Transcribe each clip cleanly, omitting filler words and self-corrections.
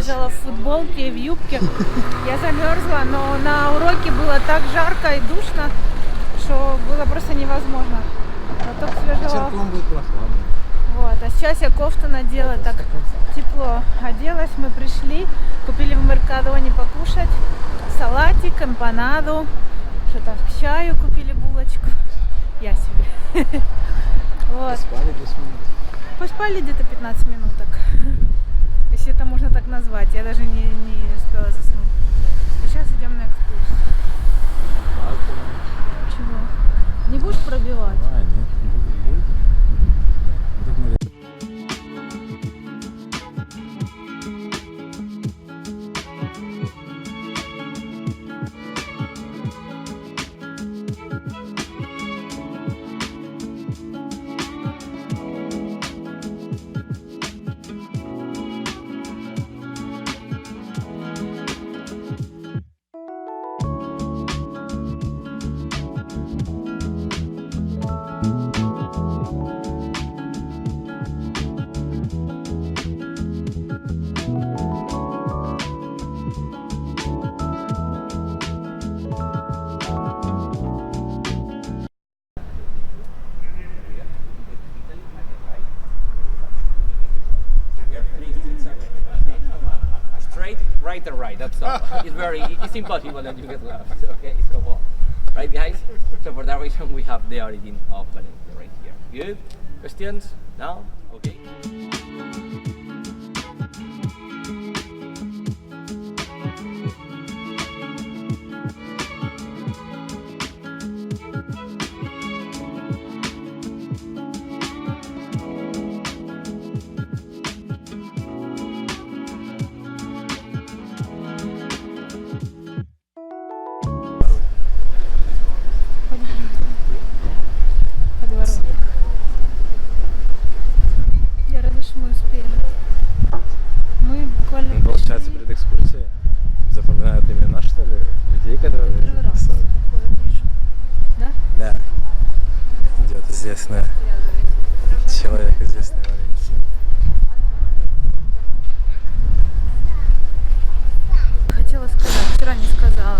бежала в футболке и в юбке. Я замерзла, но на уроке было так жарко и душно, что было просто невозможно. Но только свежо. Вечерком будет прохладно. Вот, а сейчас я кофту надела, так тепло оделась. Мы пришли, купили в Меркадоне покушать салатик, эмпанаду, что-то к чаю купили булочку. Я себе. Вот. Поспали 10 минут. Поспали где-то 15 минуток, если это можно так назвать. Я даже не успела заснуть. А сейчас идем на экскурсию. Чего? Не будешь пробивать? А, нет, не буду. Right and right, that's all. It's impossible that you get lost. Okay, so well, right guys? So for that reason we have the origin of Valencia right here. Good? Questions? No? Okay. Я рада, что мы успели. Мы буквально Получается, перед экскурсией запоминают имена, что ли, людей, которые... первый раз такое вижу. Да? Да. Идет известный человек, известный в Валенсии. Хотела сказать, вчера не сказала.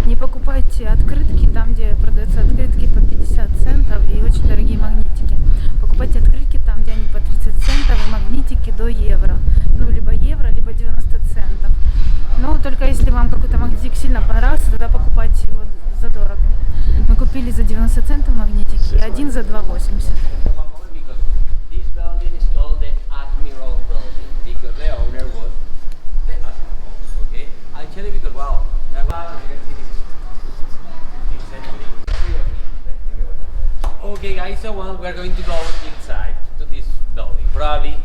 Не покупайте открытки там, где продаются открытки по 50 центов и очень дорогие магнитики. Покупайте открытки там, где они по 30 центов и магнитики до евро. Ну, либо евро, либо 90 центов. Но только если вам какой-то магнитик сильно понравился, тогда покупайте его задорого. Мы купили за 90 центов магнитики, и один за 2,80. This building is called the Admiral Building because the owner was the Admiral. Okay, actually because wow, now you can see this is 15th century. Okay, guys, so well, we're going to go inside to this building. Probably.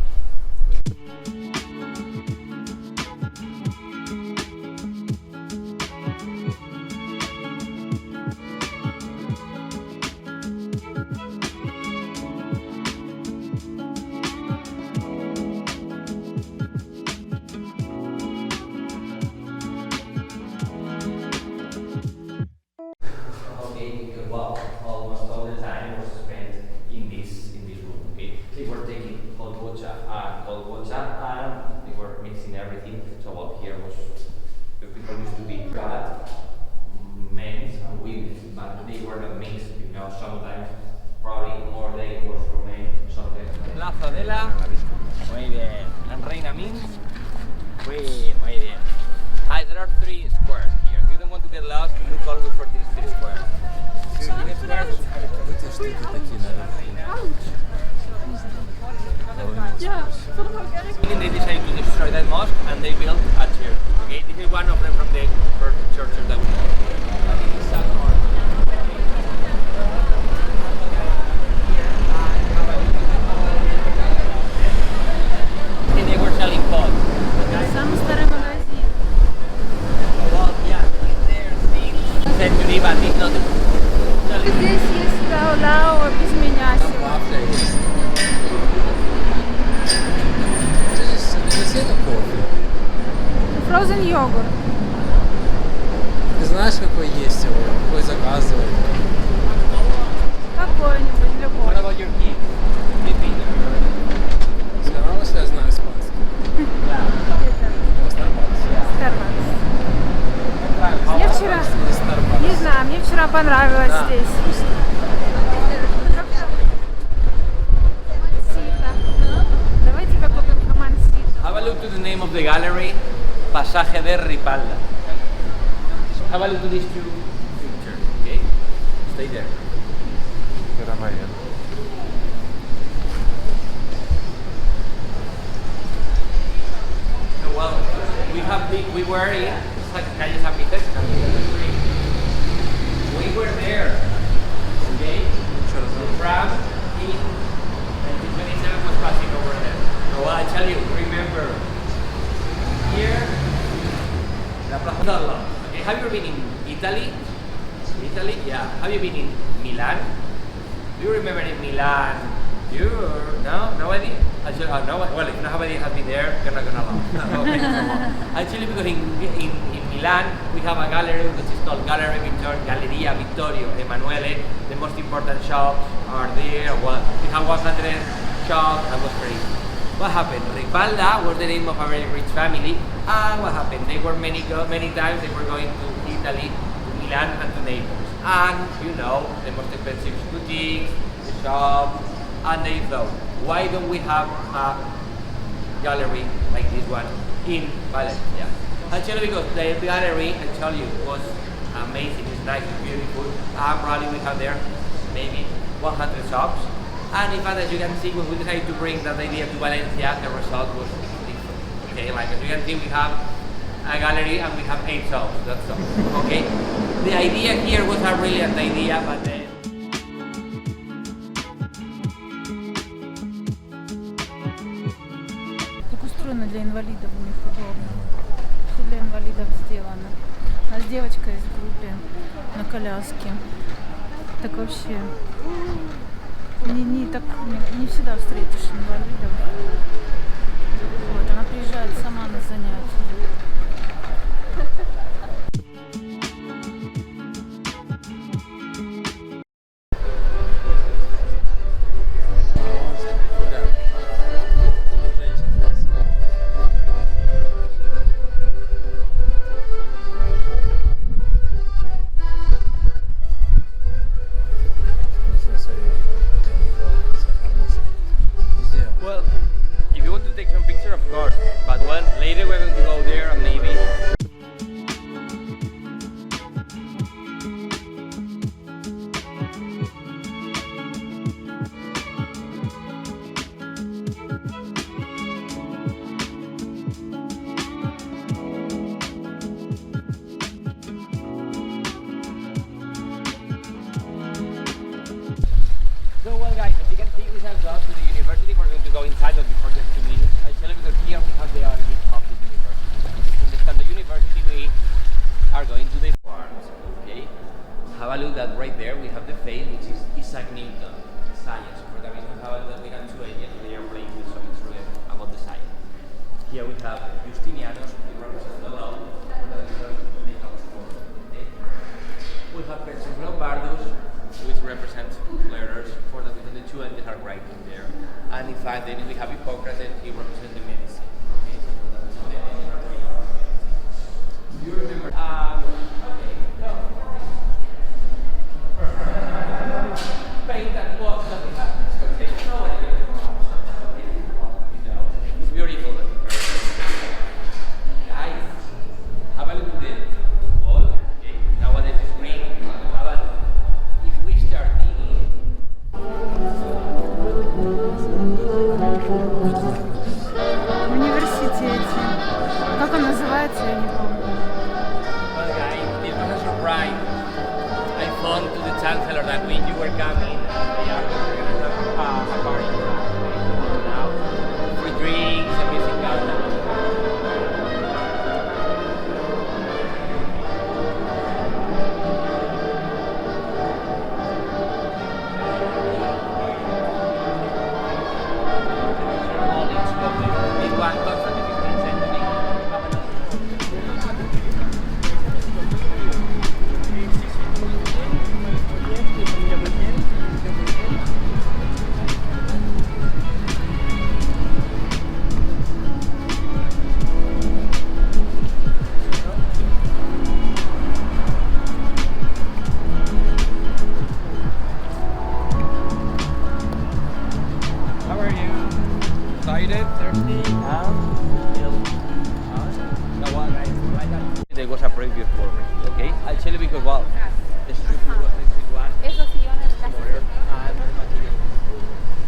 Muy bien. And Reina means? Muy bien. There are 3 squares here. If you don't want to get lost, look always for these 3 squares. Эти штуки такие, наверное. They decided to destroy that mosque and they built a church. Okay, this is one of them from the first churches that we they were selling pots. Самый старый магазин. Well, yeah, there's century, but it's not. Здесь есть ляо без меня сегодня. Это кофе. Frozen йогурт. Ты знаешь, какой есть его? Какой заказывать? Какой-нибудь любой. What about your kids? Filipino. Сказала, что я знаю испанский. Yeah. Это вчера понравилось Да. здесь. Хамансита. Давайте покупим хаманситу. Have a look to the name of the gallery, Pasaje de Ripalda. Have a look to these two pictures, okay? Stay there. So, well, we were in Calle San Vicente. We were there, okay? The tram in 1927 was passing over there. So, well, I tell you, remember, here, La Plaza d'Arla. Okay, have you ever been in Italy? Italy? Yeah. Have you been in Milan? Do you remember in Milan? No? Nobody? Actually, no. Well, if nobody has been there, you're not gonna know. Okay. Actually, because in Milan we have a gallery which is called Galleria Vittorio Emanuele. The most important shops are there. Well, we have 100 shops. That was crazy. What happened? Ripalda was the name of a very rich family. And what happened? They were many times they were going to Italy, to Milan, and to Naples. And you know, the most expensive boutiques, the shops, and they thought, why don't we have a gallery like this one in Valencia? Actually, because the gallery, I tell you, was amazing. It's nice, it's beautiful. Probably we have there maybe 100 shops. And in fact, as you can see, when we decided to bring that idea to Valencia, the result was different. Okay, like as you can see, we have a gallery and we have 8 shops. That's all. Okay. The idea here was not really an idea, but then. Так устроено для инвалидов, у них удобно. Все для инвалидов сделано. У нас девочка из группы на коляске. Так вообще не всегда встретишь инвалидов. Вот, она приезжает сама на занятия. Well, if you want to take some picture, of course. But well, later we're going to go there and maybe. So well guys, as you can see, we have got to the university. We're going to go inside of before just 2 minutes. Actually, because here we have the origin of the university. To understand the university, we are going to the farms. Okay? Have a look at right there. We have the face, which is Isaac Newton, science. For that reason, we have 2 agents. They are playing with some instrument about the science. Here we have Justinianus, who represents the law. For that reason, they have sport. Okay? We have Perseus Lombardus, which represent letters. For that reason, the 2 endings are right in there. And in fact, then we have Hippocrates, he represents the medicine. Okay, so for that reason, the endings are right. Do you remember? Okay, no. Paint and walk doesn't have expectation. Nobody gets it wrong. You know, it's beautiful. previous war. Okay, I'll tell you because well, the structure was this one. Esos sillones casi.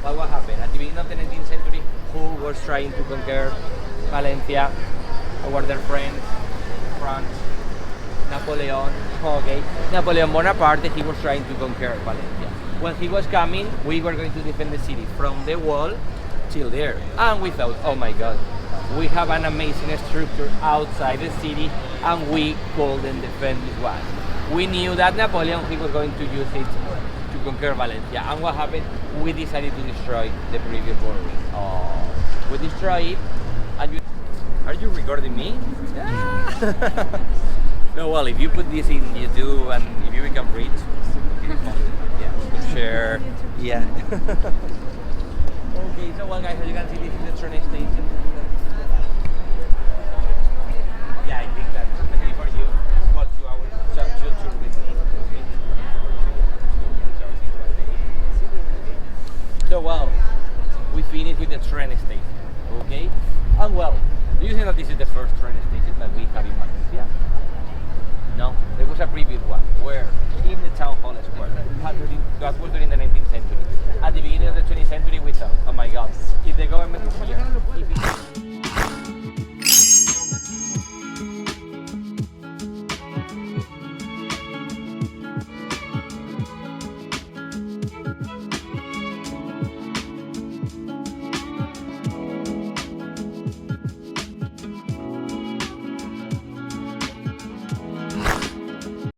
And what happened at the beginning of the 19th century? Who was trying to conquer Valencia? Who were their friends? France, Napoleon. Okay, Napoleon Bonaparte. He was trying to conquer Valencia. When he was coming, we were going to defend the city from the wall till there, and we thought, oh my God, we have an amazing structure outside the city, and we couldn't defend this one. We knew that Napoleon he was going to use it to conquer Valencia, and what happened? We decided to destroy the previous building. Oh, we destroyed it, and you are you recording me? Yeah. No, well, if you put this in YouTube and if you become rich, yeah, to share, yeah. Okay, so well, guys, as you can see, this is the train station. Yeah, I think that especially for you, it's about 2 hours. Chill with me. So well, we finished with the train station, okay? And well, do you think that this is the first train station that we have in Valencia? No, there was a previous one where in the town hall square. That was during the 19th century.